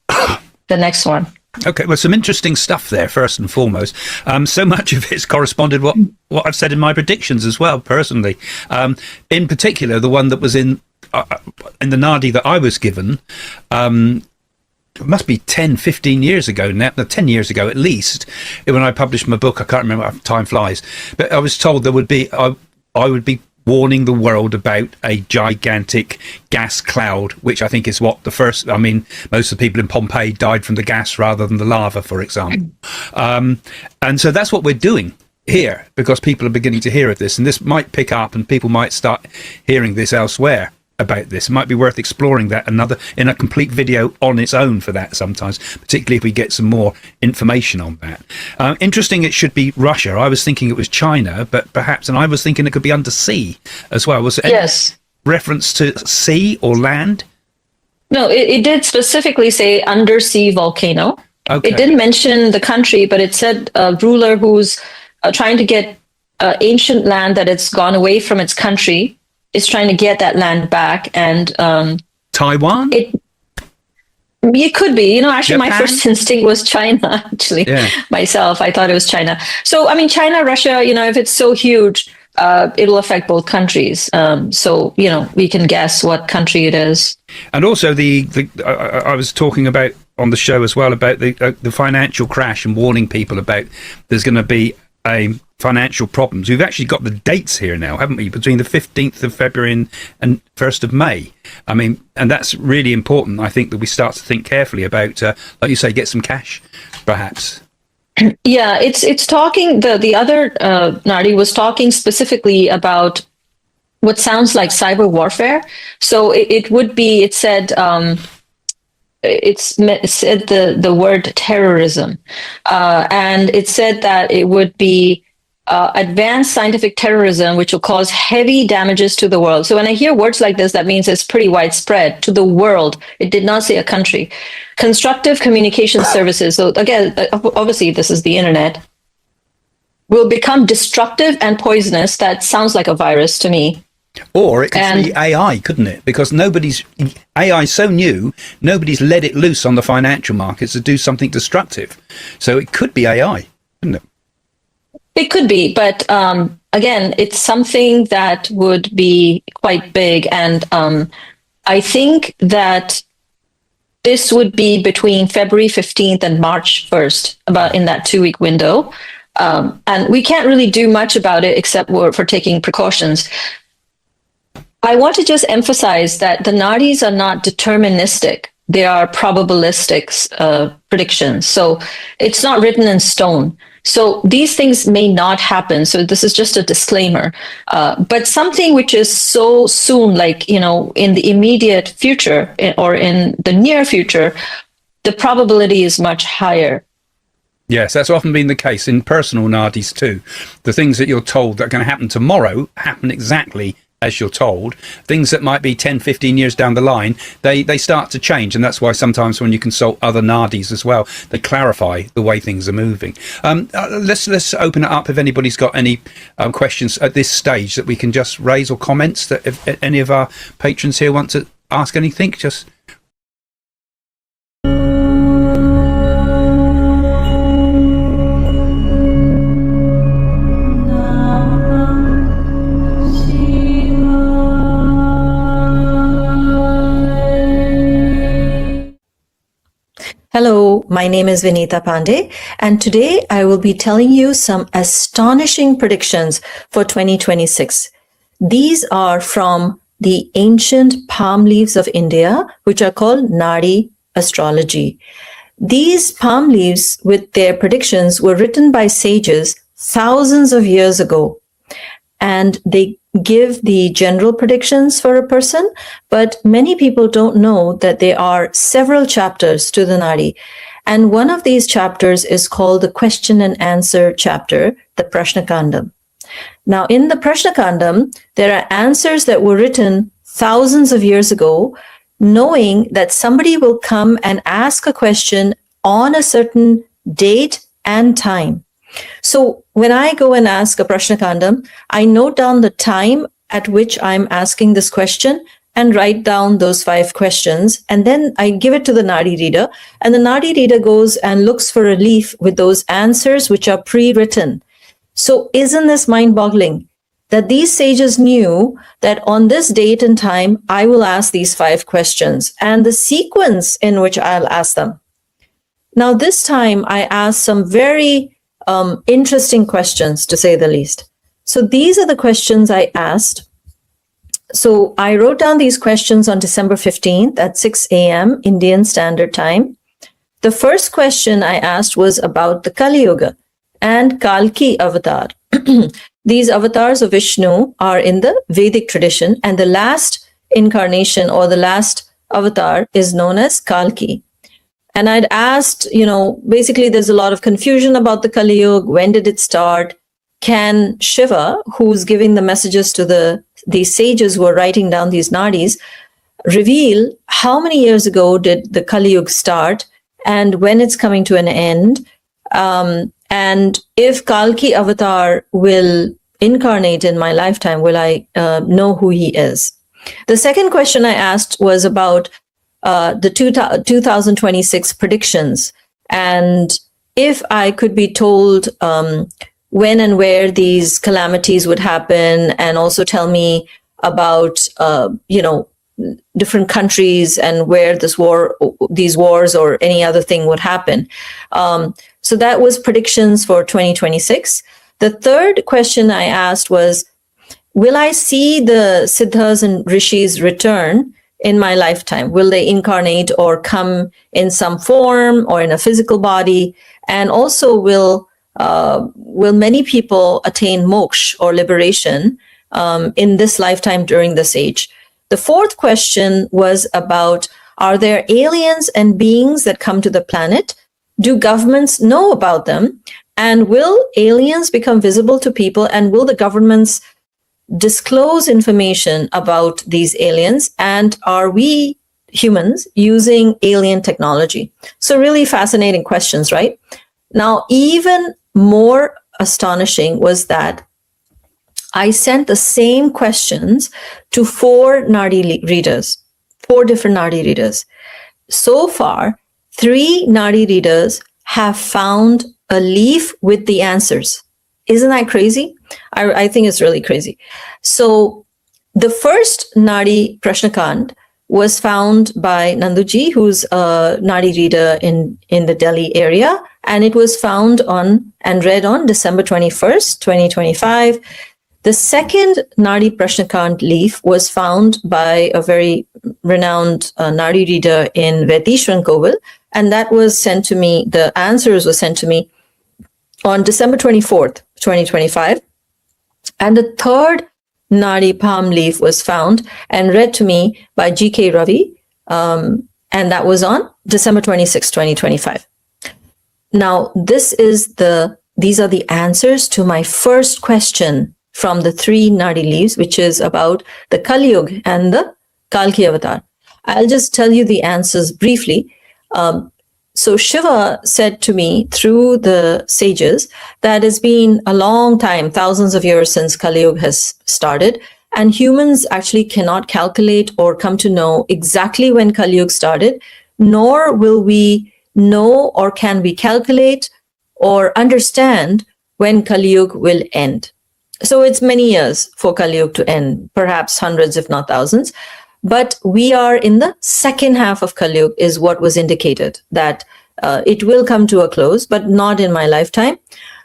the next one. Okay, well, some interesting stuff there, first and foremost. So much of it's corresponded what I've said in my predictions as well, personally. In particular, the one that was in the Nadi that I was given, it must be 10, 15 years ago now, 10 years ago at least, when I published my book. I can't remember, time flies. But I was told I would be warning the world about a gigantic gas cloud, which I think is what most of the people in Pompeii died from the gas rather than the lava, for example. And so that's what we're doing here, because people are beginning to hear of this, and this might pick up and people might start hearing this elsewhere. about this. It might be worth exploring that in a complete video on its own for that sometimes, particularly if we get some more information on that. Interesting, it should be Russia. I was thinking it was China, but perhaps, and I was thinking it could be undersea as well. Was it Yes. reference to sea or land? No, it did specifically say undersea volcano. Okay. It didn't mention the country, but it said a ruler who's trying to get ancient land that it's gone away from its country is trying to get that land back. And Taiwan? It could be. Actually, Japan? my first instinct was China, actually. Yeah. Myself, I thought it was China. So, China, Russia, if it's so huge, it'll affect both countries. So, we can guess what country it is. And also I was talking about on the show as well about the financial crash and warning people about there's going to be a financial problems. We've actually got the dates here now, haven't we? Between the 15th of February and 1st of May. And that's really important. I think that we start to think carefully about, like you say, get some cash, perhaps. Yeah, it's talking, the other Nardi was talking specifically about what sounds like cyber warfare. So it said the word terrorism, and it said that it would be advanced scientific terrorism, which will cause heavy damages to the world. So when I hear words like this, that means it's pretty widespread to the world. It did not say a country. Constructive communication services. So again, obviously this is the internet, will become destructive and poisonous. That sounds like a virus to me. Or it could be AI, couldn't it? Because AI is so new, nobody's let it loose on the financial markets to do something destructive. So it could be AI, couldn't it? It could be, but again, it's something that would be quite big. And I think that this would be between February 15th and March 1st, about in that 2-week window. And we can't really do much about it except for taking precautions. I want to just emphasize that the Nadis are not deterministic. They are probabilistic predictions. So it's not written in stone. So these things may not happen. So this is just a disclaimer. But something which is so soon, like, in the immediate future or in the near future, the probability is much higher. Yes, that's often been the case in personal nadis too. The things that you're told that are going to happen tomorrow happen exactly as you're told. Things that might be 10, 15 years down the line, they start to change. And that's why sometimes when you consult other nadis as well, they clarify the way things are moving. Let's open it up if anybody's got any questions at this stage that we can just raise, or comments that if any of our patrons here want to ask anything, just... Hello, my name is Vinita Pandey, and today I will be telling you some astonishing predictions for 2026. These are from the ancient palm leaves of India, which are called Nadi astrology. These palm leaves with their predictions were written by sages thousands of years ago, and they give the general predictions for a person, but many people don't know that there are several chapters to the Nadi. And one of these chapters is called the question and answer chapter, the Prashnakandam. Now, in the Prashnakandam, there are answers that were written thousands of years ago, knowing that somebody will come and ask a question on a certain date and time. So when I go and ask a Prashnakandam, I note down the time at which I'm asking this question and write down those 5 questions. And then I give it to the Nadi reader, and the Nadi reader goes and looks for a leaf with those answers which are pre-written. So isn't this mind-boggling that these sages knew that on this date and time, I will ask these 5 questions and the sequence in which I'll ask them. Now, this time I asked some very interesting questions, to say the least. So these are the questions I asked. So I wrote down these questions on December 15th at 6 a.m. Indian Standard Time. The first question I asked was about the Kali Yuga and Kalki avatar. These avatars of Vishnu are in the Vedic tradition, and the last incarnation or the last avatar is known as Kalki. And I'd asked, basically there's a lot of confusion about the Kali Yuga. When did it start? Can Shiva, who's giving the messages to these sages who are writing down these nadis, reveal how many years ago did the Kali Yuga start and when it's coming to an end? And if Kalki avatar will incarnate in my lifetime, will I know who he is? The second question I asked was about the 2026 predictions. And if I could be told when and where these calamities would happen, and also tell me about, different countries and where these wars or any other thing would happen. So that was predictions for 2026. The third question I asked was, will I see the Siddhas and Rishis return in my lifetime? Will they incarnate or come in some form or in a physical body? And also, will many people attain moksha or liberation in this lifetime during this age? The fourth question was about, are there aliens and beings that come to the planet? Do governments know about them? And will aliens become visible to people? And will the governments disclose information about these aliens? And are we humans using alien technology? So really fascinating questions, right? Now, even more astonishing was that I sent the same questions to 4 Nadi readers, 4 different Nadi readers. So far, 3 Nadi readers have found a leaf with the answers. Isn't that crazy? I think it's really crazy. So the first Nadi Prashnakand was found by Nanduji, who's a Nadi reader in the Delhi area. And it was found and read on December 21st, 2025. The second Nadi Prashnakand leaf was found by a very renowned Nadi reader in Vedishwaran Kovil, and that was sent to me, the answers were sent to me on December 24th, 2025. And the third Nadi palm leaf was found and read to me by G.K. Ravi, and that was on December 26, 2025. Now, these are the answers to my first question from the 3 Nadi leaves, which is about the Kali Yuga and the Kalki avatar. I'll just tell you the answers briefly. So Shiva said to me through the sages that it's been a long time, thousands of years since Kali Yuga has started, and humans actually cannot calculate or come to know exactly when Kali Yuga started, nor will we know or can we calculate or understand when Kali Yuga will end. So it's many years for Kali Yuga to end, perhaps hundreds, if not thousands. But we are in the second half of Kali Yuga is what was indicated, that it will come to a close, but not in my lifetime.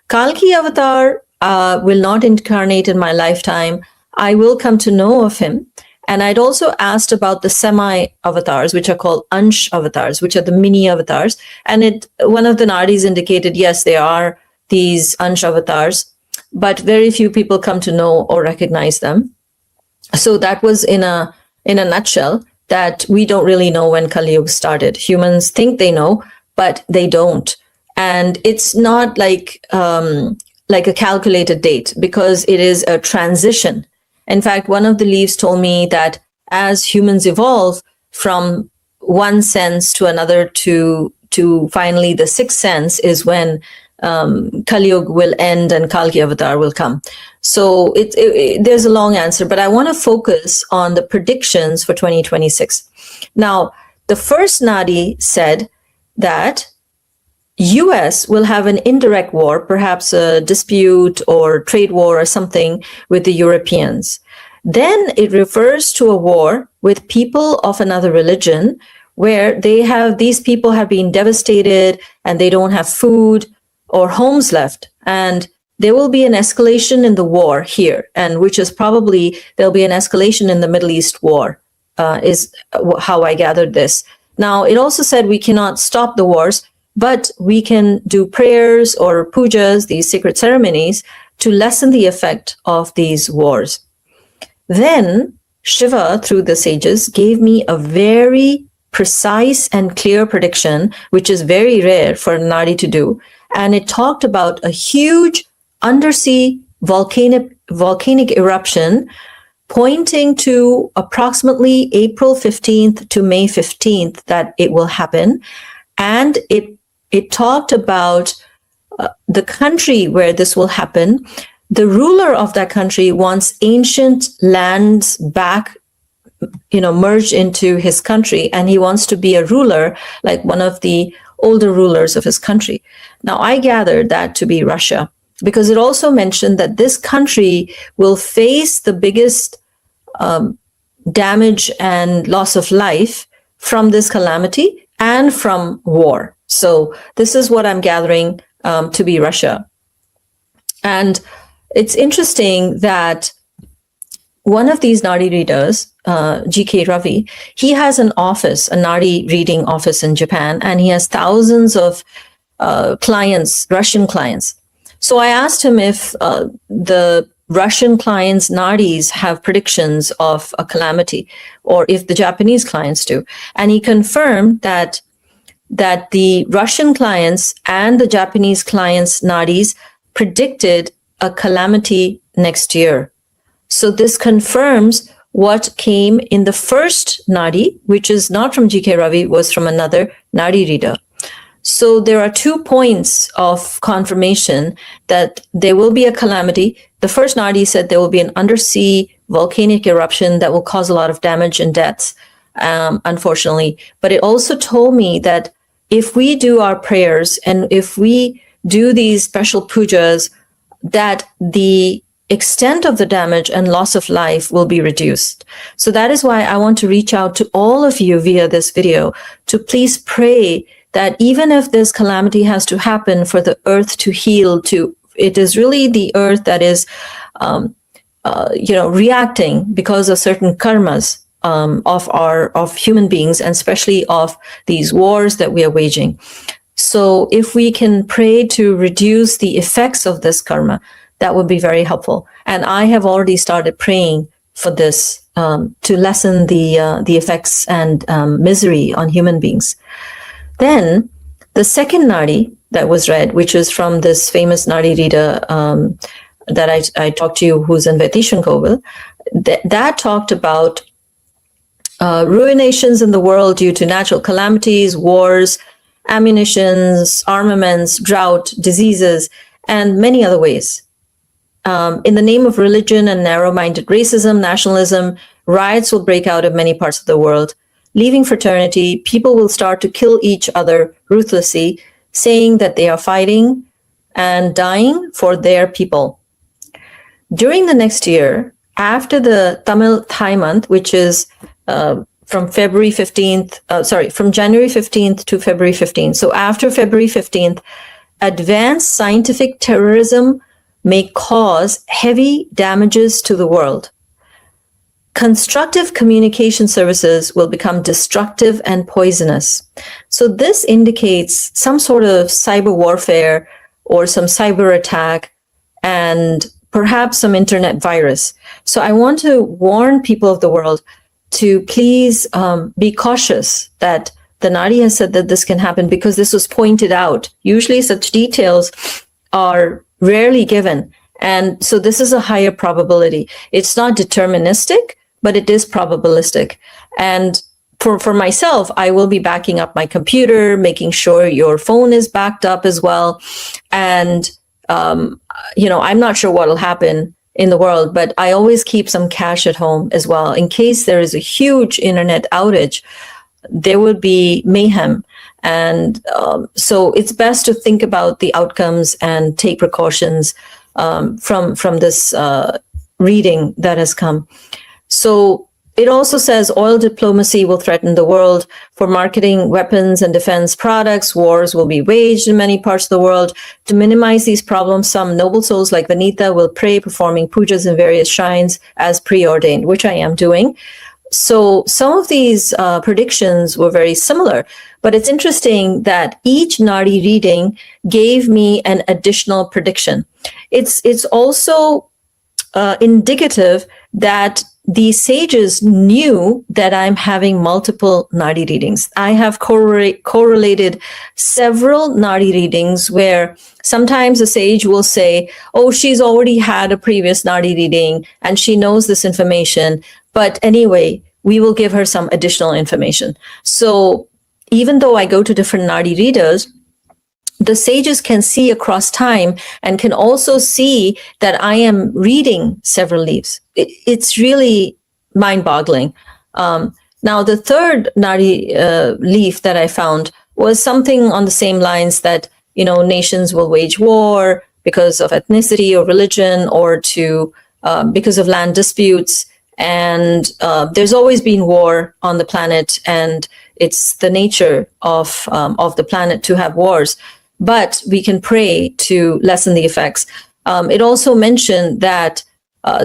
Kalki avatar will not incarnate in my lifetime. I will come to know of him. And I'd also asked about the semi-avatars, which are called Ansh avatars, which are the mini avatars. And one of the Nadis indicated, yes, there are these Ansh avatars, but very few people come to know or recognize them. So that was in a nutshell, that we don't really know when Kali Yuga started. Humans think they know, but they don't. And it's not like a calculated date, because it is a transition. In fact, one of the leaves told me that as humans evolve from one sense to another to finally the sixth sense is when Kali Yuga will end and Kalki avatar will come. So there's a long answer, but I want to focus on the predictions for 2026. Now, the first Nadi said that US will have an indirect war, perhaps a dispute or trade war or something with the Europeans. Then it refers to a war with people of another religion, where these people have been devastated and they don't have food or homes left. And there will be an escalation in the war here, and which is probably there'll be an escalation in the Middle East war, is how I gathered this. Now, it also said we cannot stop the wars, but we can do prayers or pujas, these sacred ceremonies, to lessen the effect of these wars. Then Shiva, through the sages, gave me a very precise and clear prediction, which is very rare for Nadi to do. And it talked about a huge undersea volcanic eruption pointing to approximately April 15th to May 15th that it will happen. And it talked about the country where this will happen. The ruler of that country wants ancient lands back, merged into his country, and he wants to be a ruler like one of the older rulers of his country. Now, I gathered that to be Russia, because it also mentioned that this country will face the biggest damage and loss of life from this calamity and from war. So this is what I'm gathering to be Russia. And it's interesting that one of these Nadi readers, G.K. Ravi, he has an office, a Nadi reading office in Japan, and he has thousands of clients, Russian clients. So I asked him if the Russian clients' Nadis have predictions of a calamity, or if the Japanese clients do. And he confirmed that the Russian clients and the Japanese clients' Nadis predicted a calamity next year. So this confirms what came in the first Nadi, which is not from G.K. Ravi, was from another Nadi reader. So there are 2 points of confirmation that there will be a calamity. The first Nadi said there will be an undersea volcanic eruption that will cause a lot of damage and deaths, unfortunately. But it also told me that if we do our prayers and if we do these special pujas, that the extent of the damage and loss of life will be reduced. So that is why I want to reach out to all of you via this video to please pray that even if this calamity has to happen for the earth to heal, it is really the earth that is, reacting because of certain karmas of human beings, and especially of these wars that we are waging. So if we can pray to reduce the effects of this karma, that would be very helpful. And I have already started praying for this to lessen the effects and misery on human beings. Then the second Nadi that was read, which is from this famous Nadi reader that I talked to you, who's in Vatishan Koval, that talked about ruinations in the world due to natural calamities, wars, ammunitions, armaments, drought, diseases, and many other ways. In the name of religion and narrow-minded racism, nationalism, riots will break out in many parts of the world. Leaving fraternity, people will start to kill each other ruthlessly, saying that they are fighting and dying for their people. During the next year, after the Tamil Thai month, which is from January 15th to February 15th. So after February 15th, advanced scientific terrorism may cause heavy damages to the world. Constructive communication services will become destructive and poisonous. So this indicates some sort of cyber warfare or some cyber attack and perhaps some internet virus. So I want to warn people of the world to please be cautious that the Nadi has said that this can happen, because this was pointed out. Usually such details are rarely given. And so this is a higher probability. It's not deterministic, but it is probabilistic. And for myself, I will be backing up my computer, making sure your phone is backed up as well. And, I'm not sure what will happen in the world, but I always keep some cash at home as well. In case there is a huge internet outage, there would be mayhem. And so it's best to think about the outcomes and take precautions from this reading that has come. So it also says oil diplomacy will threaten the world. For marketing weapons and defense products, wars will be waged in many parts of the world. To minimize these problems, some noble souls like Vanita will pray, performing pujas in various shrines as preordained, which I am doing. So some of these predictions were very similar, but it's interesting that each Nadi reading gave me an additional prediction. It's also indicative that the sages knew that I'm having multiple Nadi readings. I have correlated several Nadi readings where sometimes a sage will say, oh, she's already had a previous Nadi reading and she knows this information. But anyway, we will give her some additional information. So even though I go to different Nadi readers, the sages can see across time and can also see that I am reading several leaves. It's really mind-boggling. Now, the third Nadi leaf that I found was something on the same lines that, nations will wage war because of ethnicity or religion or because of land disputes. And there's always been war on the planet, and it's the nature of the planet to have wars. But we can pray to lessen the effects. It also mentioned that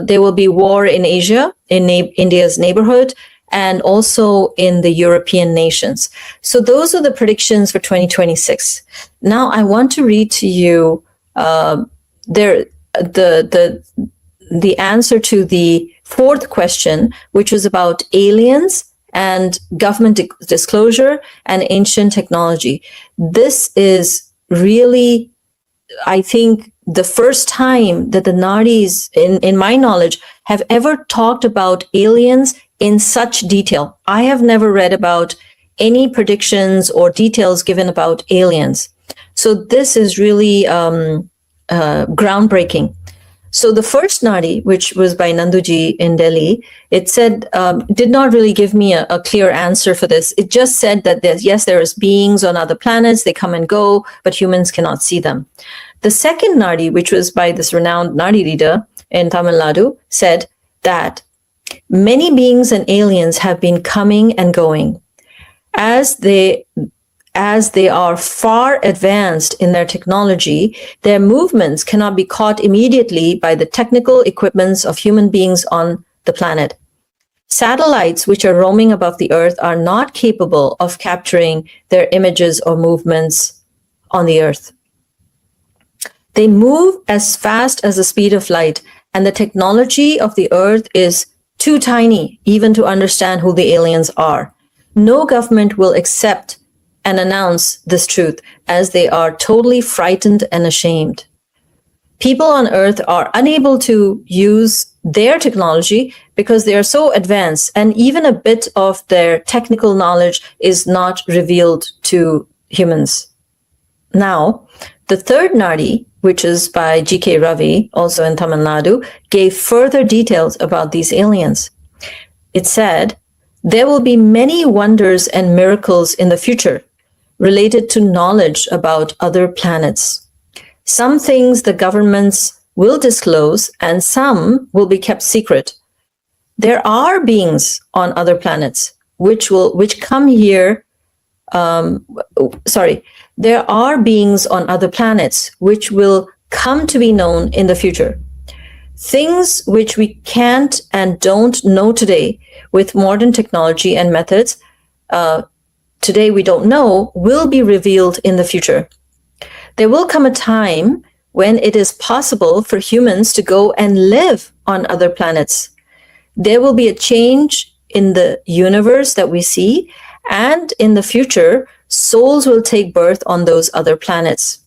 there will be war in Asia, in India's neighborhood, and also in the European nations. So those are the predictions for 2026. Now I want to read to you the answer to the fourth question, which was about aliens and government disclosure and ancient technology. This is really, I think, the first time that the Nadis, in my knowledge, have ever talked about aliens in such detail. I have never read about any predictions or details given about aliens. So this is really groundbreaking. So the first Nadi, which was by Nanduji in Delhi, it said, did not really give me a clear answer for this. It just said that there is beings on other planets, they come and go, but humans cannot see them. The second Nadi, which was by this renowned Nadi reader in Tamil Nadu, said that many beings and aliens have been coming and going. As they are far advanced in their technology, their movements cannot be caught immediately by the technical equipments of human beings on the planet. Satellites which are roaming above the Earth are not capable of capturing their images or movements on the Earth. They move as fast as the speed of light, and the technology of the Earth is too tiny even to understand who the aliens are. No government will accept and announce this truth, as they are totally frightened and ashamed. People on Earth are unable to use their technology because they are so advanced, and even a bit of their technical knowledge is not revealed to humans. Now, the third Nadi, which is by G.K. Ravi, also in Tamil Nadu, gave further details about these aliens. It said, there will be many wonders and miracles in the future related to knowledge about other planets. Some things the governments will disclose and some will be kept secret. There are beings on other planets come here. There are beings on other planets which will come to be known in the future. Things which we can't and don't know today with modern technology and methods, today we don't know, will be revealed in the future. There will come a time when it is possible for humans to go and live on other planets. There will be a change in the universe that we see, and in the future, souls will take birth on those other planets.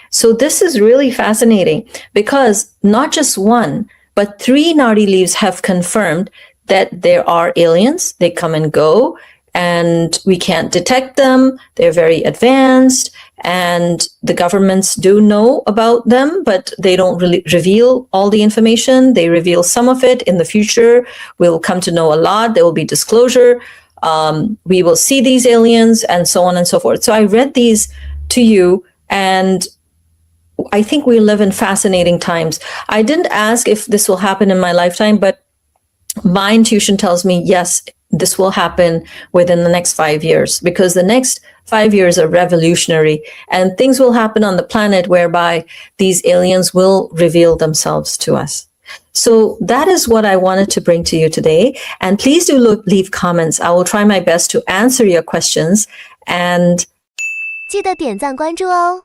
So this is really fascinating because not just one, but 3 Nadi leaves have confirmed that there are aliens. They come and go, and we can't detect them. They're very advanced, and the governments do know about them, but they don't really reveal all the information. They reveal some of it. In the future, we'll come to know a lot. There will be disclosure. We will see these aliens, and so on and so forth. So I read these to you, and I think we live in fascinating times. I didn't ask if this will happen in my lifetime, but my intuition tells me, yes, this will happen within the next 5 years, because the next 5 years are revolutionary, and things will happen on the planet whereby these aliens will reveal themselves to us. So that is what I wanted to bring to you today. And please do leave comments. I will try my best to answer your questions. And 记得点赞关注哦。